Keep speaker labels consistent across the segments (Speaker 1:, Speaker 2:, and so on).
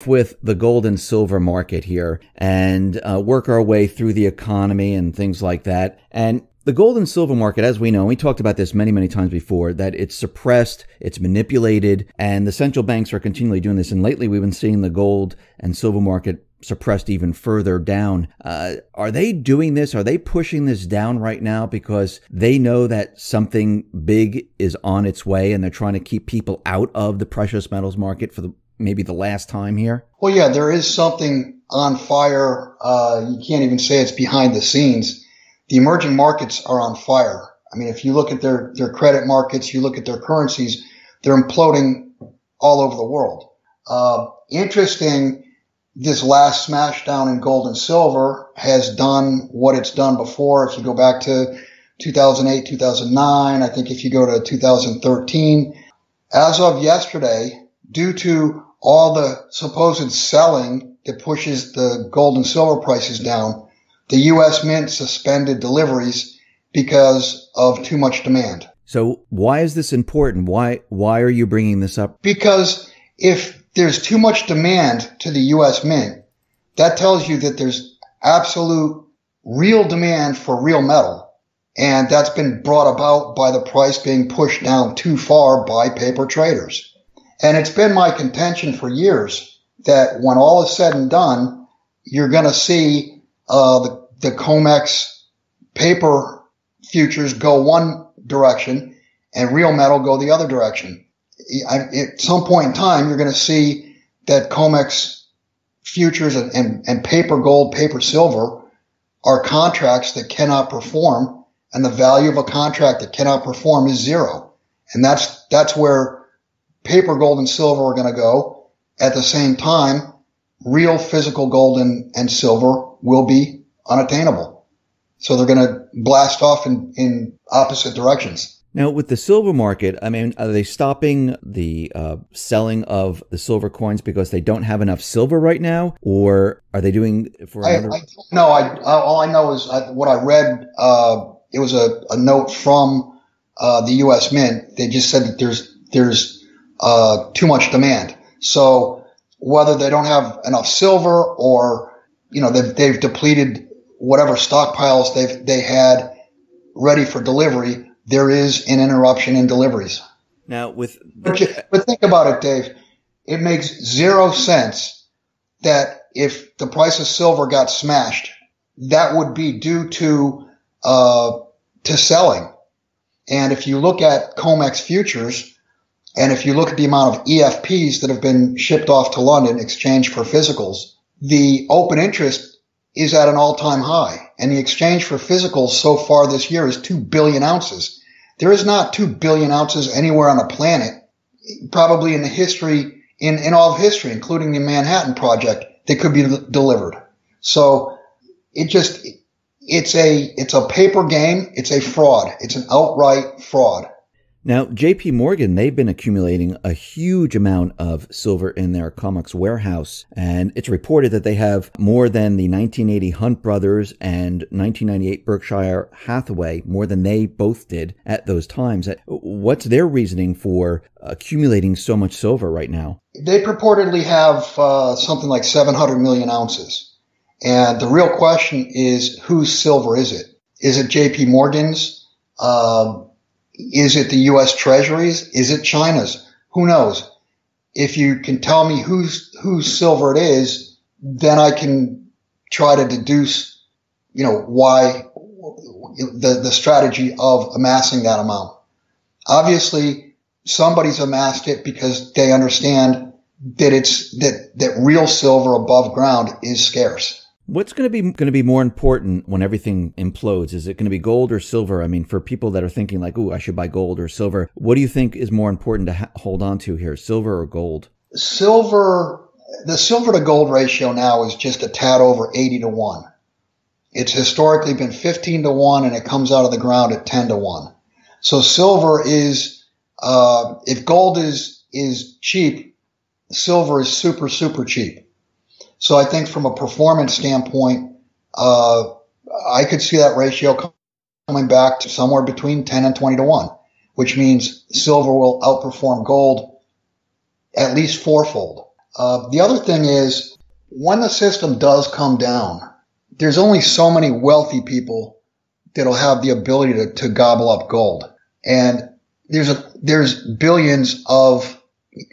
Speaker 1: with the gold and silver market here and work our way through the economy and things like that. And the gold and silver market, as we know, we talked about this many, many times before, that it's suppressed, it's manipulated, and the central banks are continually doing this. And lately we've been seeing the gold and silver market suppressed even further down. Are they doing this? Are they pushing this down right now because they know that something big is on its way and they're trying to keep people out of the precious metals market for maybe the last time here?
Speaker 2: Well, yeah, there is something on fire. You can't even say it's behind the scenes. The emerging markets are on fire. I mean, if you look at their credit markets, you look at their currencies, they're imploding all over the world. Interesting, this last smash down in gold and silver has done what it's done before. If you go back to 2008, 2009, I think if you go to 2013, as of yesterday, due to all the supposed selling that pushes the gold and silver prices down, the U.S. Mint suspended deliveries because of too much demand.
Speaker 1: So why is this important? Why are you bringing this up?
Speaker 2: Because if there's too much demand to the U.S. Mint, that tells you that there's absolute real demand for real metal. And that's been brought about by the price being pushed down too far by paper traders. And it's been my contention for years that when all is said and done, you're going to see the COMEX paper futures go one direction and real metal go the other direction. At some point in time, you're going to see that COMEX futures and paper gold, paper silver are contracts that cannot perform, and the value of a contract that cannot perform is zero. And that's where paper gold and silver are going to go. At the same time, real physical gold and silver will be unattainable. So they're going to blast off in opposite directions.
Speaker 1: Now, with the silver market, I mean, are they stopping the selling of the silver coins because they don't have enough silver right now? Or are they doing for another?
Speaker 2: All I know is what I read. It was a note from the U.S. Mint. They just said that there's too much demand. So whether they don't have enough silver or, they've depleted whatever stockpiles they had ready for delivery, there is an interruption in deliveries.
Speaker 1: Now, but
Speaker 2: think about it, Dave. It makes zero sense that if the price of silver got smashed, that would be due to selling. And if you look at COMEX futures, and if you look at the amount of EFPs that have been shipped off to London in exchange for physicals, the open interest is at an all-time high. And the exchange for physicals so far this year is 2 billion ounces. There is not 2 billion ounces anywhere on the planet, probably in the history, in all of history, including the Manhattan Project, that could be delivered. So it's a paper game. It's a fraud. It's an outright fraud.
Speaker 1: Now, JP Morgan, they've been accumulating a huge amount of silver in their COMEX warehouse, and it's reported that they have more than the 1980 Hunt Brothers and 1998 Berkshire Hathaway, more than they both did at those times. What's their reasoning for accumulating so much silver right now?
Speaker 2: They purportedly have something like 700 million ounces. And the real question is, whose silver is it? Is it JP Morgan's? Is it the U.S. Treasury's? Is it China's? Who knows? If you can tell me whose silver it is, then I can try to deduce, why the strategy of amassing that amount. Obviously, somebody's amassed it because they understand that that real silver above ground is scarce.
Speaker 1: What's going to be more important when everything implodes? Is it going to be gold or silver? I mean, for people that are thinking like, "Ooh, I should buy gold or silver," what do you think is more important to hold on to here, silver or gold?
Speaker 2: Silver, the silver to gold ratio now is just a tad over 80-1. It's historically been 15-1, and it comes out of the ground at 10-1. So silver is, if gold is cheap, silver is super, super cheap. So I think from a performance standpoint, I could see that ratio coming back to somewhere between 10 and 20-1, which means silver will outperform gold at least fourfold. The other thing is, when the system does come down, there's only so many wealthy people that'll have the ability to gobble up gold. And there's billions of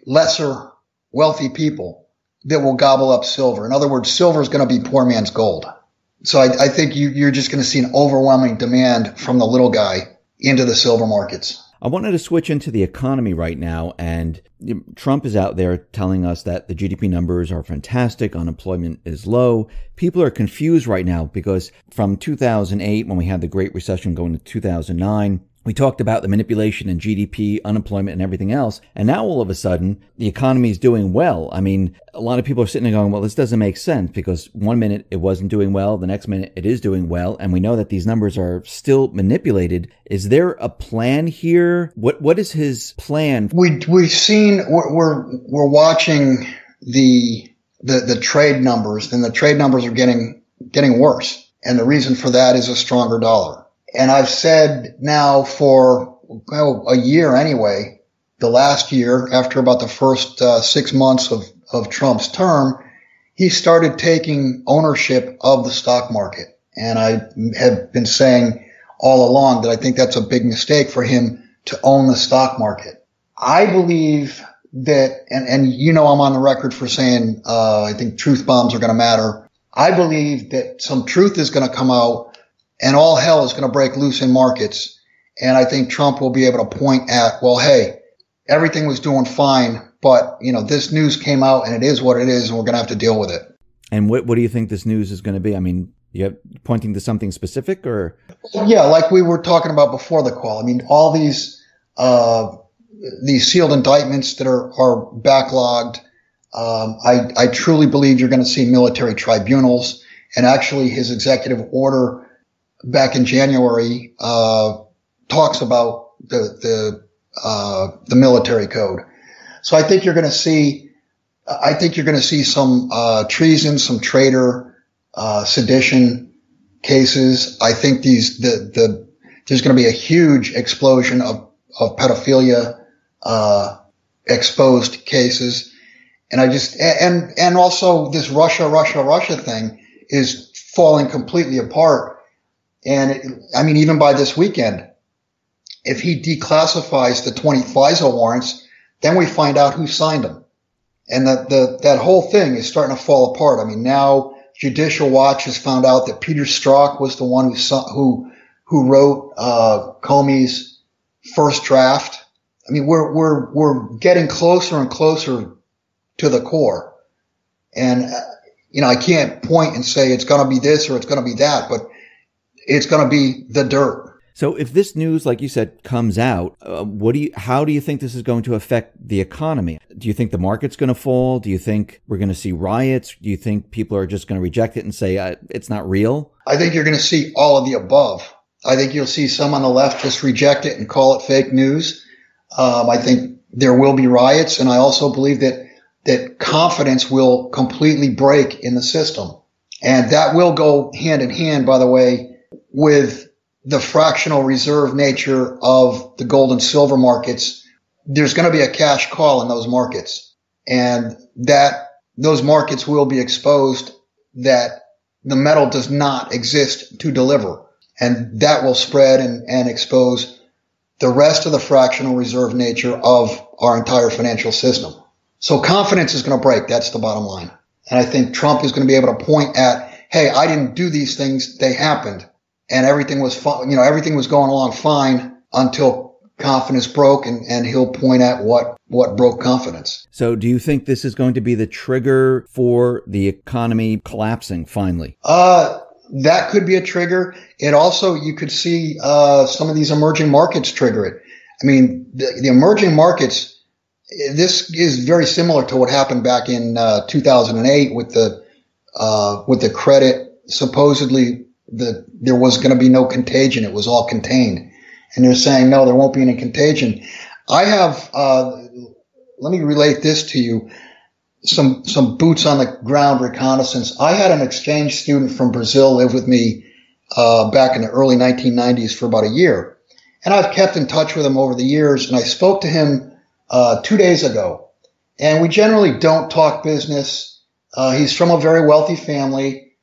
Speaker 2: lesser wealthy people that will gobble up silver. In other words, silver is going to be poor man's gold. So I think you're just going to see an overwhelming demand from the little guy into the silver markets.
Speaker 1: I wanted to switch into the economy right now, and Trump is out there telling us that the GDP numbers are fantastic, unemployment is low. People are confused right now because from 2008, when we had the Great Recession going to 2009, we talked about the manipulation in GDP, unemployment, and everything else. And now all of a sudden, the economy is doing well. I mean, a lot of people are sitting there going, well, this doesn't make sense because one minute it wasn't doing well. The next minute it is doing well. And we know that these numbers are still manipulated. Is there a plan here? What is his plan?
Speaker 2: We're watching the trade numbers, and the trade numbers are getting worse. And the reason for that is a stronger dollar. And I've said now for a year anyway, the last year, after about the first 6 months of Trump's term, he started taking ownership of the stock market. And I have been saying all along that I think that's a big mistake for him to own the stock market. I believe that, and you know I'm on the record for saying I think truth bombs are going to matter. I believe that some truth is going to come out and all hell is going to break loose in markets. And I think Trump will be able to point at, well, hey, everything was doing fine, but, this news came out and it is what it is, and we're going to have to deal with it. And
Speaker 1: what do you think this news is going to be? I mean, you pointing to something specific or?
Speaker 2: Yeah, like we were talking about before the call. I mean, all these sealed indictments that are backlogged. I truly believe you're going to see military tribunals, and actually his executive order back in January talks about the military code. So I think you're going to see some treason, some traitor, sedition cases. I think there's going to be a huge explosion of pedophilia exposed cases, and and also this Russia thing is falling completely apart. And even by this weekend, if he declassifies the 20 FISA warrants, then we find out who signed them. And that whole thing is starting to fall apart. I mean, now Judicial Watch has found out that Peter Strzok was the one who wrote Comey's first draft. I mean, we're getting closer and closer to the core. And I can't point and say it's going to be this or it's going to be that, but it's going to be the dirt.
Speaker 1: So if this news, like you said, comes out, how do you think this is going to affect the economy? Do you think the market's going to fall? Do you think we're going to see riots? Do you think people are just going to reject it and say it's not real?
Speaker 2: I think you're going to see all of the above. I think you'll see some on the left just reject it and call it fake news. I think there will be riots, and I also believe that confidence will completely break in the system. And that will go hand in hand, by the way, with the fractional reserve nature of the gold and silver markets. There's going to be a cash call in those markets, and that those markets will be exposed that the metal does not exist to deliver. And that will spread and expose the rest of the fractional reserve nature of our entire financial system. So confidence is going to break. That's the bottom line. And I think Trump is going to be able to point at, hey, I didn't do these things. They happened. And everything was fine. Everything was going along fine until confidence broke, and he'll point at what broke confidence.
Speaker 1: So do you think this is going to be the trigger for the economy collapsing finally?
Speaker 2: That could be a trigger. It also, you could see some of these emerging markets trigger it. I mean, the emerging markets, this is very similar to what happened back in 2008 with the credit. Supposedly, there was going to be no contagion. It was all contained. And they're saying, no, there won't be any contagion. I have, let me relate this to you. Some boots on the ground reconnaissance. I had an exchange student from Brazil live with me, back in the early 1990s for about a year. And I've kept in touch with him over the years. And I spoke to him, 2 days ago. And we generally don't talk business. He's from a very wealthy family.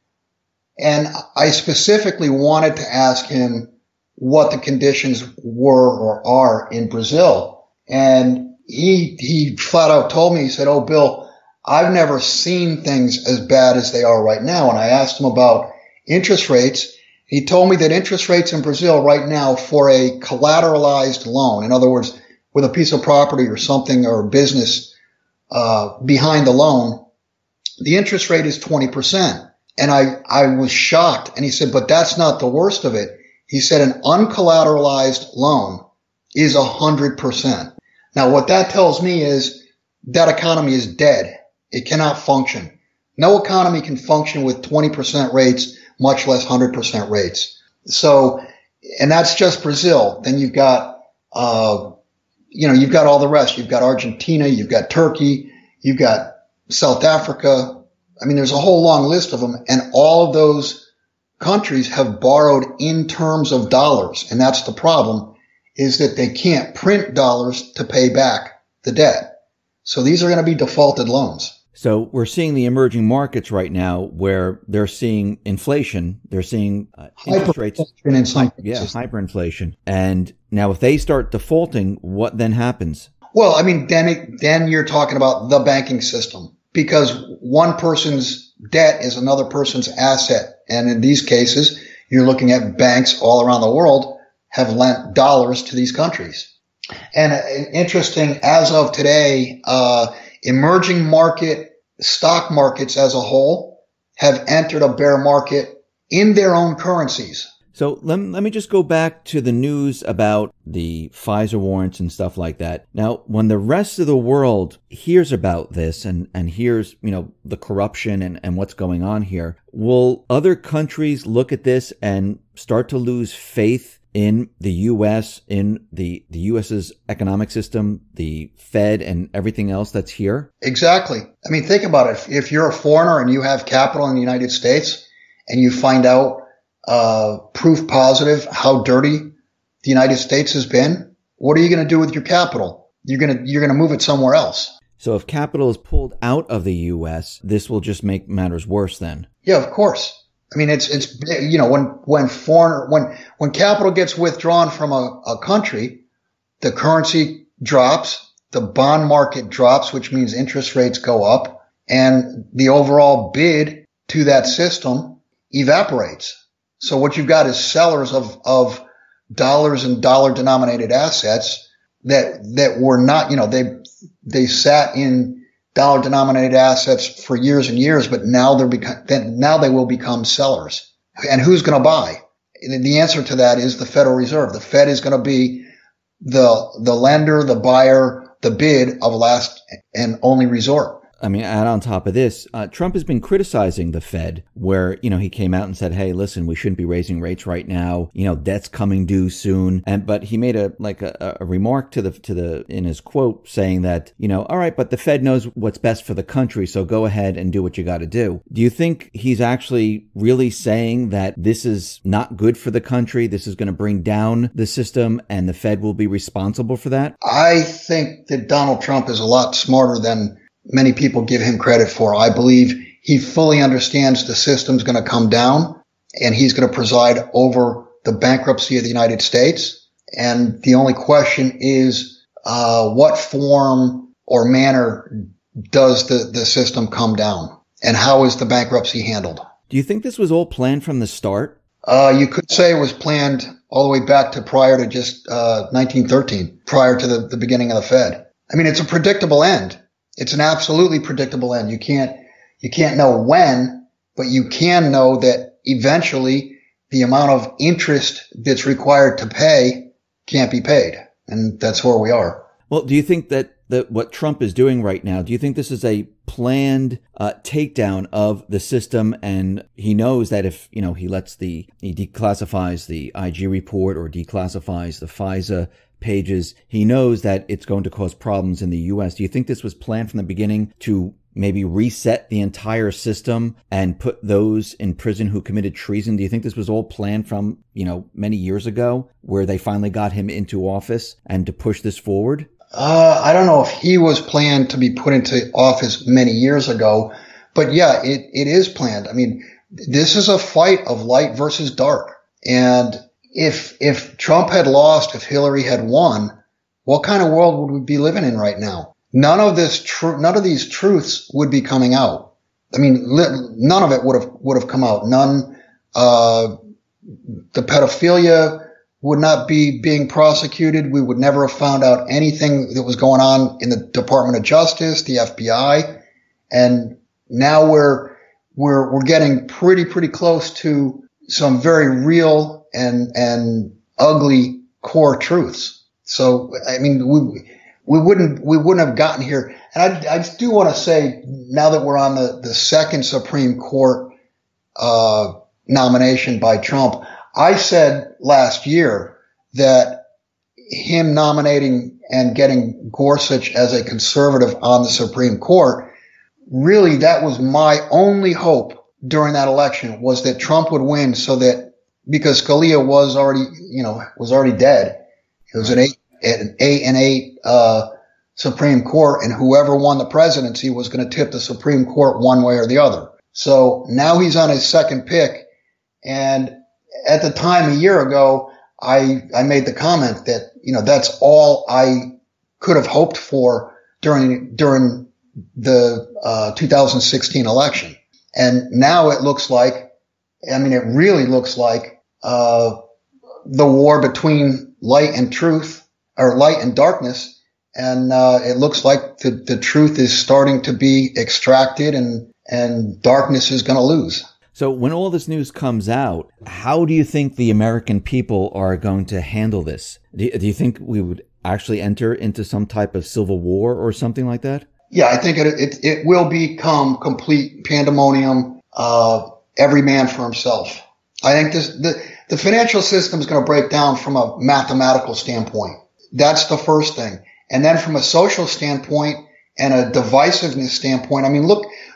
Speaker 2: And I specifically wanted to ask him what the conditions were or are in Brazil. And he flat out told me, he said, "Oh, Bill, I've never seen things as bad as they are right now." And I asked him about interest rates. He told me that interest rates in Brazil right now for a collateralized loan, in other words, with a piece of property or something or a business behind the loan, the interest rate is 20%. And I was shocked. And he said, "But that's not the worst of it." He said an uncollateralized loan is 100%. Now, what that tells me is that economy is dead. It cannot function. No economy can function with 20% rates, much less 100% rates. So, and that's just Brazil. Then you've got, you've got all the rest. You've got Argentina, you've got Turkey, you've got South Africa. I mean, there's a whole long list of them. And all of those countries have borrowed in terms of dollars. And that's the problem, is that they can't print dollars to pay back the debt. So these are going to be defaulted loans.
Speaker 1: So we're seeing the emerging markets right now where they're seeing inflation. They're seeing interest rates. Hyperinflation. And now if they start defaulting, what then happens?
Speaker 2: Well, I mean, then you're talking about the banking system, because one person's debt is another person's asset. And in these cases, you're looking at banks all around the world have lent dollars to these countries. And interesting, as of today, emerging market stock markets as a whole have entered a bear market in their own currencies.
Speaker 1: So let me just go back to the news about the Pfizer warrants and stuff like that. Now, when the rest of the world hears about this and hears, the corruption and what's going on here, will other countries look at this and start to lose faith in the U.S., in the U.S.'s economic system, the Fed, and everything else that's here?
Speaker 2: Exactly. I mean, think about it. If you're a foreigner and you have capital in the United States and you find out proof positive how dirty the United States has been, what are you going to do with your capital? You're going to move it somewhere else.
Speaker 1: So if capital is pulled out of the U.S., this will just make matters worse then.
Speaker 2: Yeah, of course. I mean, it's when capital gets withdrawn from a country, the currency drops, the bond market drops, which means interest rates go up, and the overall bid to that system evaporates. So what you've got is sellers of dollars and dollar denominated assets that were not, they sat in dollar denominated assets for years and years, but now they will become sellers. And who's going to buy? The answer to that is the Federal Reserve. The Fed is going to be the lender, the buyer, the bid of last and only resort.
Speaker 1: I mean, and on top of this, Trump has been criticizing the Fed where, he came out and said, "Hey, listen, we shouldn't be raising rates right now. Debt's coming due soon." But he made a remark in his quote saying that, all right, but the Fed knows what's best for the country. So go ahead and do what you got to do. Do you think he's actually really saying that this is not good for the country? This is going to bring down the system and the Fed will be responsible for that?
Speaker 2: I think that Donald Trump is a lot smarter than many people give him credit for. I believe he fully understands the system's going to come down and he's going to preside over the bankruptcy of the United States. And the only question is, what form or manner does the system come down and how is the bankruptcy handled?
Speaker 1: Do you think this was all planned from the start?
Speaker 2: You could say it was planned all the way back to prior to just 1913, prior to the beginning of the Fed. I mean, it's a predictable end. It's an absolutely predictable end. You can't know when, but you can know that eventually the amount of interest that's required to pay can't be paid. And that's where we are.
Speaker 1: Well, do you think that what Trump is doing right now, do you think this is a planned takedown of the system? And he knows that if, he declassifies the IG report or declassifies the FISA pages, he knows that it's going to cause problems in the U.S. Do you think this was planned from the beginning to maybe reset the entire system and put those in prison who committed treason? Do you think this was all planned from, many years ago where they finally got him into office and to push this forward?
Speaker 2: I don't know if he was planned to be put into office many years ago, but yeah, it is planned. I mean, this is a fight of light versus dark. And if Trump had lost, if Hillary had won, what kind of world would we be living in right now? None of these truths would be coming out. I mean, none of it would have come out. None, the pedophilia would not be being prosecuted. We would never have found out anything that was going on in the Department of Justice, the FBI. And now we're getting pretty close to some very real and ugly core truths. So, I mean, we wouldn't have gotten here. And I do want to say, now that we're on the second Supreme Court, nomination by Trump, I said last year that him nominating and getting Gorsuch as a conservative on the Supreme Court, really that was my only hope during that election, was that Trump would win, so that, because Scalia was already dead. It was an 8-8 Supreme Court, and whoever won the presidency was going to tip the Supreme Court one way or the other. So now he's on his second pick. And at the time a year ago, I made the comment that, that's all I could have hoped for during the 2016 election. And now it looks like, it really looks like the war between light and truth, or light and darkness. And it looks like the truth is starting to be extracted, and darkness is going to lose.
Speaker 1: So when all this news comes out, how do you think the American people are going to handle this? Do you think we would actually enter into some type of civil war or something like that?
Speaker 2: Yeah, I think it will become complete pandemonium, every man for himself. I think the financial system is going to break down from a mathematical standpoint. That's the first thing. And then from a social standpoint and a divisiveness standpoint,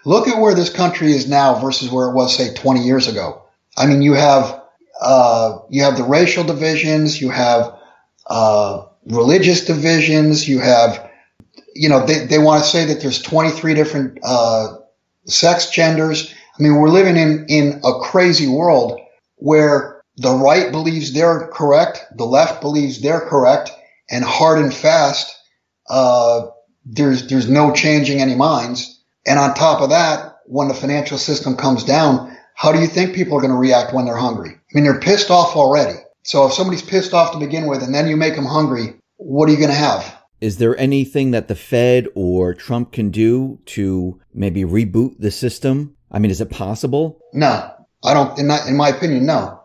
Speaker 2: look at where this country is now versus where it was, say, 20 years ago. You have the racial divisions, you have religious divisions, you have, they want to say that there's 23 different sex genders. We're living in a crazy world where the right believes they're correct, the left believes they're correct, and hard and fast, there's no changing any minds. And on top of that, when the financial system comes down, how do you think people are going to react when they're hungry? They're pissed off already. So if somebody's pissed off to begin with and then you make them hungry, what are you going to have?
Speaker 1: Is there anything that the Fed or Trump can do to maybe reboot the system? Is it possible?
Speaker 2: No, I don't. In my opinion, no.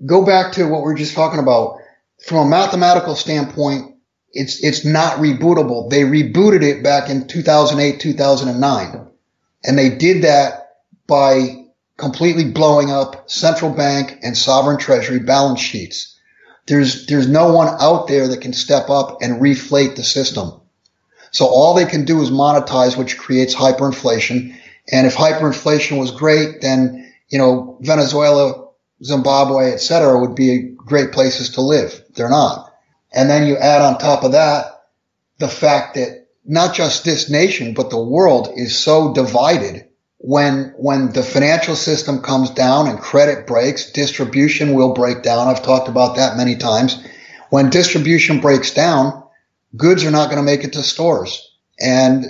Speaker 2: Go back to what we were just talking about. From a mathematical standpoint, it's not rebootable. They rebooted it back in 2008, 2009. And they did that by completely blowing up central bank and sovereign treasury balance sheets. There's no one out there that can step up and reflate the system. So all they can do is monetize, which creates hyperinflation. And if hyperinflation was great, then, Venezuela, Zimbabwe, et cetera, would be great places to live. They're not. And then you add on top of that the fact that not just this nation, but the world is so divided. When the financial system comes down and credit breaks, distribution will break down. I've talked about that many times. When distribution breaks down, goods are not going to make it to stores. And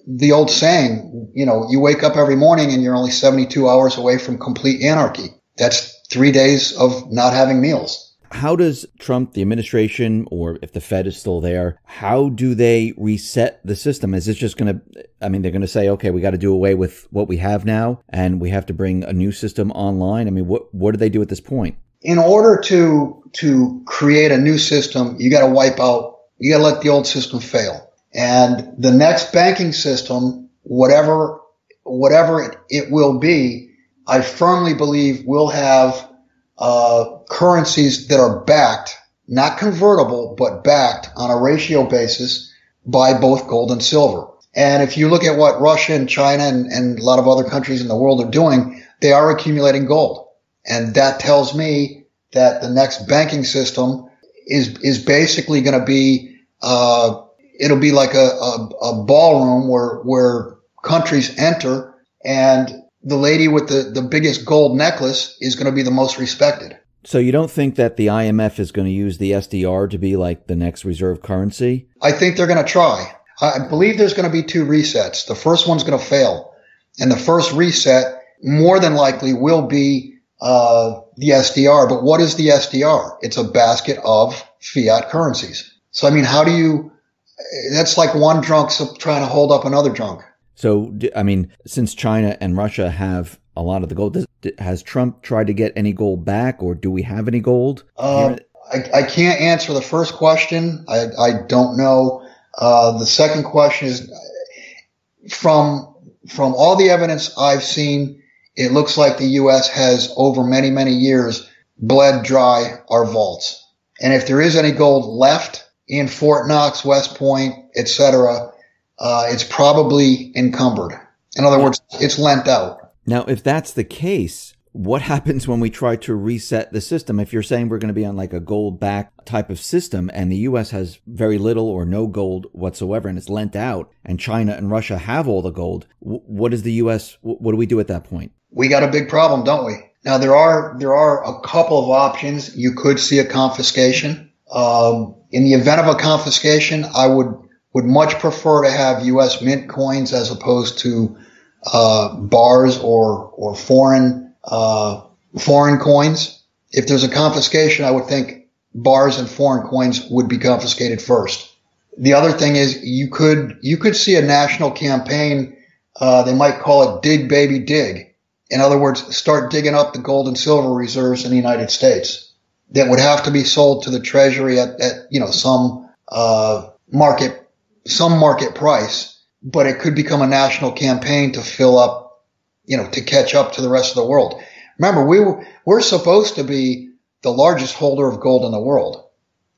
Speaker 2: the old saying, you wake up every morning and you're only 72 hours away from complete anarchy. That's 3 days of not having meals.
Speaker 1: How does Trump, the administration, or if the Fed is still there, how do they reset the system? Is it just going to, they're going to say, okay, we got to do away with what we have now and we have to bring a new system online? What do they do at this point?
Speaker 2: In order to create a new system, you got to you got to let the old system fail. And the next banking system, whatever it will be, I firmly believe will have currencies that are backed, not convertible, but backed on a ratio basis by both gold and silver. And if you look at what Russia and China and a lot of other countries in the world are doing, they are accumulating gold. And that tells me that the next banking system is basically going to be it'll be like a ballroom where countries enter, and the lady with the biggest gold necklace is going to be the most respected.
Speaker 1: So you don't think that the IMF is going to use the SDR to be like the next reserve currency?
Speaker 2: I think they're going to try. I believe there's going to be 2 resets. The first one's going to fail. And the first reset more than likely will be the SDR. But what is the SDR? It's a basket of fiat currencies. So, I mean, that's like one drunk trying to hold up another drunk.
Speaker 1: So, I mean, since China and Russia have a lot of the gold, has Trump tried to get any gold back, or do we have any gold?
Speaker 2: I can't answer the first question. I don't know. The second question is, from all the evidence I've seen, it looks like the U.S. has over many, many years bled dry our vaults. And if there is any gold left in Fort Knox, West Point, etc., it's probably encumbered. In other words, it's lent out.
Speaker 1: Now, if that's the case, what happens when we try to reset the system? If you're saying we're going to be on like a gold back type of system and the U.S. has very little or no gold whatsoever and it's lent out, and China and Russia have all the gold, what is the U.S., what do we do at that point?
Speaker 2: We got a big problem, don't we? Now, there are a couple of options. You could see a confiscation. In the event of a confiscation, I would much prefer to have U.S. mint coins as opposed to bars or foreign coins. If there's a confiscation, I would think bars and foreign coins would be confiscated first. The other thing is you could see a national campaign. They might call it Dig Baby Dig. In other words, start digging up the gold and silver reserves in the United States that would have to be sold to the Treasury at some market price. But it could become a national campaign to fill up, to catch up to the rest of the world. Remember, we're supposed to be the largest holder of gold in the world.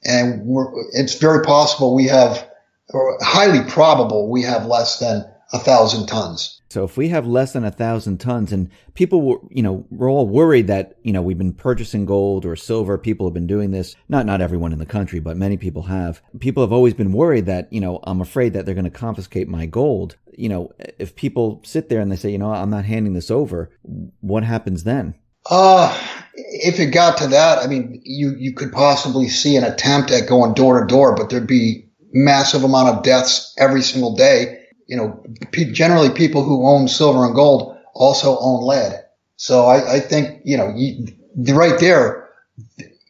Speaker 2: And it's very possible or highly probable we have less than 1,000 tons.
Speaker 1: So if we have less than 1,000 tons, and people we're all worried that, we've been purchasing gold or silver. People have been doing this. Not everyone in the country, but many people have. People have always been worried that, I'm afraid that they're going to confiscate my gold. If people sit there and they say, I'm not handing this over, what happens then?
Speaker 2: If it got to that, I mean, you could possibly see an attempt at going door to door, but there'd be massive amount of deaths every single day. Generally people who own silver and gold also own lead. So I think, right there,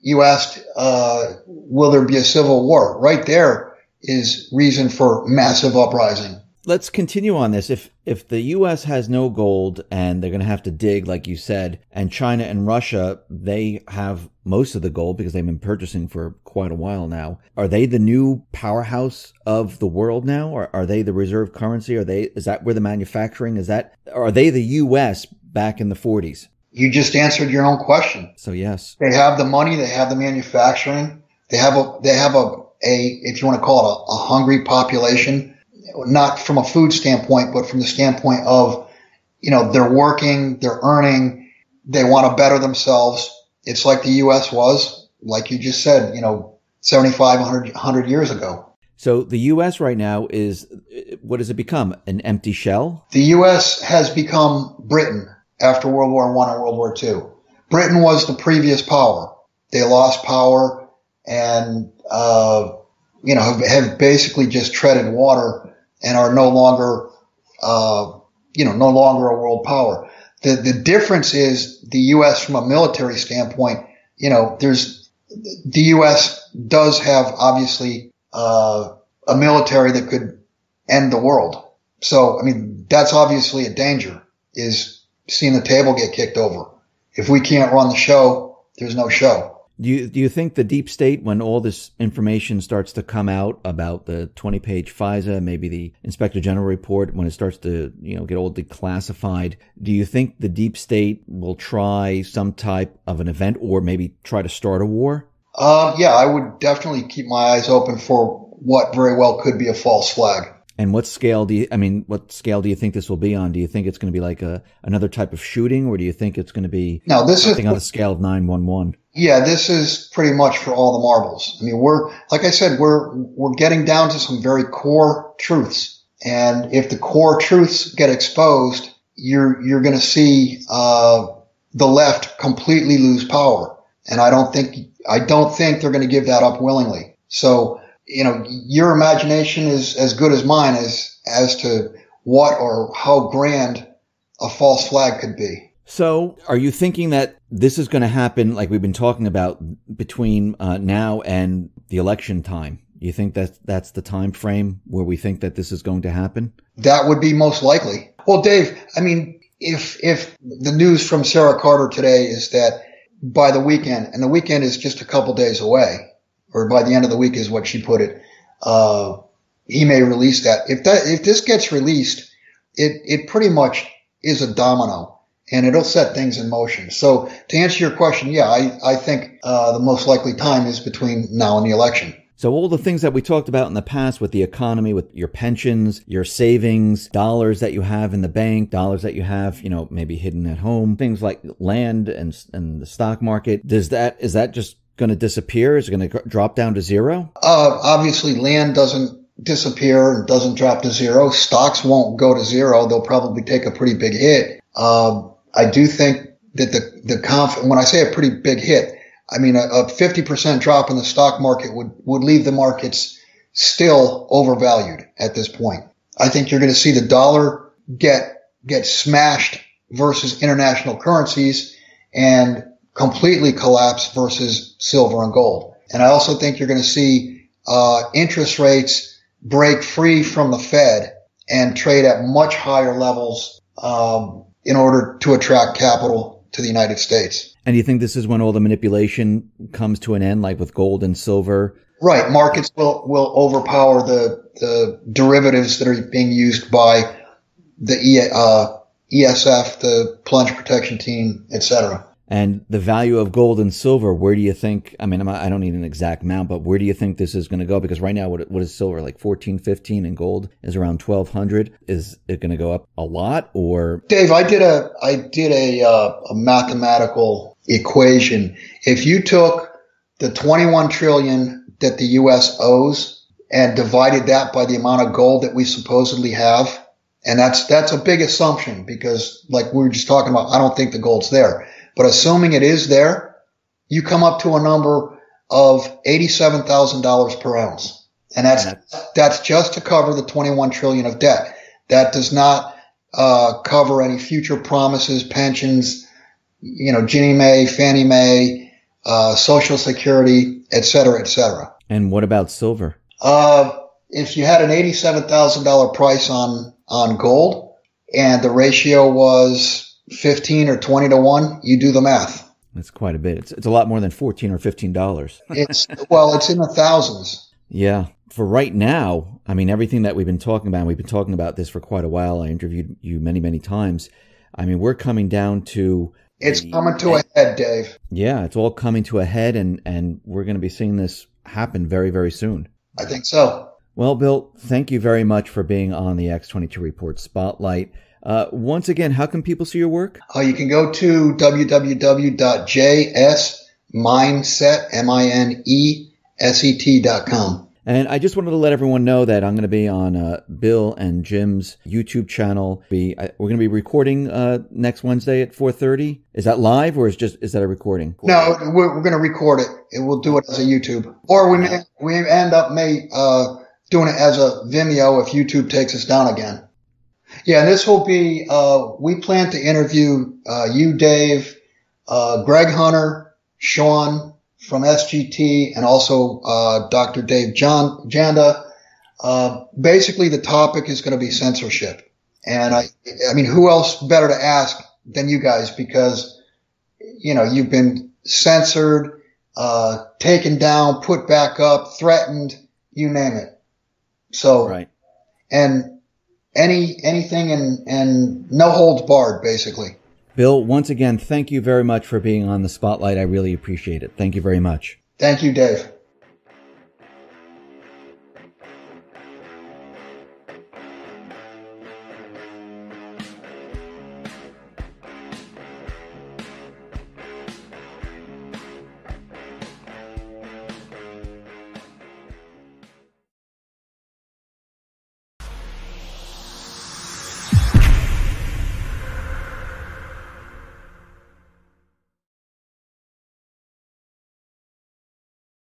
Speaker 2: you asked, will there be a civil war? Right there is reason for massive uprising.
Speaker 1: Let's continue on this. If the U.S. has no gold and they're going to have to dig, like you said, and China and Russia, they have most of the gold because they've been purchasing for quite a while now. Are they the new powerhouse of the world now? Or are they the reserve currency? Is that where the manufacturing is? Are they the U.S. back in the 40s?
Speaker 2: You just answered your own question.
Speaker 1: So yes,
Speaker 2: they have the money. They have the manufacturing. They have a if you want to call it a hungry population. Not from a food standpoint, but from the standpoint of, they're working, they're earning, they want to better themselves. It's like the U.S. was, like you just said, 75, 100 years ago.
Speaker 1: So the U.S. right now what has it become? An empty shell?
Speaker 2: The U.S. has become Britain after World War I and World War II. Britain was the previous power. They lost power and, have basically just treaded water and are no longer a world power. The difference is the U.S. from a military standpoint, the U.S. does have obviously, a military that could end the world. So, I mean, that's obviously a danger, is seeing the table get kicked over. If we can't run the show, there's no show.
Speaker 1: Do you think the deep state, when all this information starts to come out about the 20-page FISA, maybe the Inspector General report, when it starts to get all declassified, do you think the deep state will try some type of an event or maybe try to start a war?
Speaker 2: Yeah, I would definitely keep my eyes open for what very well could be a false flag.
Speaker 1: And what scale do you think this will be on? Do you think it's going to be like another type of shooting, or do you think it's going to be something on the scale of 9/11?
Speaker 2: Yeah, this is pretty much for all the marbles. I mean, like I said, we're getting down to some very core truths. And if the core truths get exposed, you're going to see, the left completely lose power. And I don't think they're going to give that up willingly. So, your imagination is as good as mine as to what or how grand a false flag could be.
Speaker 1: So are you thinking that this is going to happen, like we've been talking about, between now and the election time? You think that's the time frame where we think that this is going to happen?
Speaker 2: That would be most likely. Well, Dave, I mean, if the news from Sarah Carter today is that by the weekend, and the weekend is just a couple days away, or by the end of the week is what she put it, he may release that. If this gets released, it pretty much is a domino. And it'll set things in motion. So to answer your question, yeah, I think the most likely time is between now and the election.
Speaker 1: So all the things that we talked about in the past with the economy, with your pensions, your savings, dollars that you have in the bank, dollars that you have, maybe hidden at home, things like land and the stock market, is that just going to disappear? Is it going to drop down to zero?
Speaker 2: Obviously, land doesn't disappear and doesn't drop to zero. Stocks won't go to zero. They'll probably take a pretty big hit. I do think that when I say a pretty big hit, I mean a 50% drop in the stock market would leave the markets still overvalued at this point. I think you're going to see the dollar get smashed versus international currencies and completely collapse versus silver and gold. And I also think you're going to see interest rates break free from the Fed and trade at much higher levels in order to attract capital to the United States.
Speaker 1: And you think this is when all the manipulation comes to an end, like with gold and silver?
Speaker 2: Right. Markets will overpower the derivatives that are being used by the ESF, the plunge protection team, etc.
Speaker 1: And the value of gold and silver, where do you think, I don't need an exact amount, but where do you think this is going to go? Because right now, what is silver, like 14, 15, and gold is around 1,200. Is it going to go up a lot, or?
Speaker 2: Dave, I did a mathematical equation. If you took the 21 trillion that the U.S. owes and divided that by the amount of gold that we supposedly have, and that's a big assumption because, like we were just talking about, I don't think the gold's there. But assuming it is there, you come up to a number of $87,000 per ounce. And that's just to cover the 21 trillion of debt. That does not cover any future promises, pensions, Ginnie Mae, Fannie Mae, Social Security, et cetera, et cetera.
Speaker 1: And what about silver?
Speaker 2: If you had an $87,000 price on gold and the ratio was 15 or 20 to 1, you do the math.
Speaker 1: That's quite a bit. It's a lot more than $14 or $15.
Speaker 2: It's in the thousands.
Speaker 1: Yeah. For right now, everything that we've been talking about, and we've been talking about this for quite a while. I interviewed you many, many times. We're coming down to...
Speaker 2: It's coming to a head, Dave.
Speaker 1: Yeah, it's all coming to a head, and we're going to be seeing this happen very, very soon.
Speaker 2: I think so.
Speaker 1: Well, Bill, thank you very much for being on the X22 Report Spotlight. Once again, how can people see your work?
Speaker 2: You can go to www.jsmindset.com.
Speaker 1: And I just wanted to let everyone know that I'm going to be on Bill and Jim's YouTube channel. We're going to be recording next Wednesday at 4:30. Is that live, or is that a recording?
Speaker 2: No, we're going to record it. We'll do it as a YouTube, or we end up doing it as a Vimeo if YouTube takes us down again. Yeah, and this will be, we plan to interview you, Dave, Greg Hunter, Sean from SGT, and also Dr. Dave Janda. Basically, the topic is going to be censorship. And who else better to ask than you guys? Because, you've been censored, taken down, put back up, threatened, you name it. So,
Speaker 1: right.
Speaker 2: And anything and no holds barred, basically.
Speaker 1: Bill, once again, thank you very much for being on the Spotlight. I really appreciate it. Thank you very much.
Speaker 2: Thank you, Dave.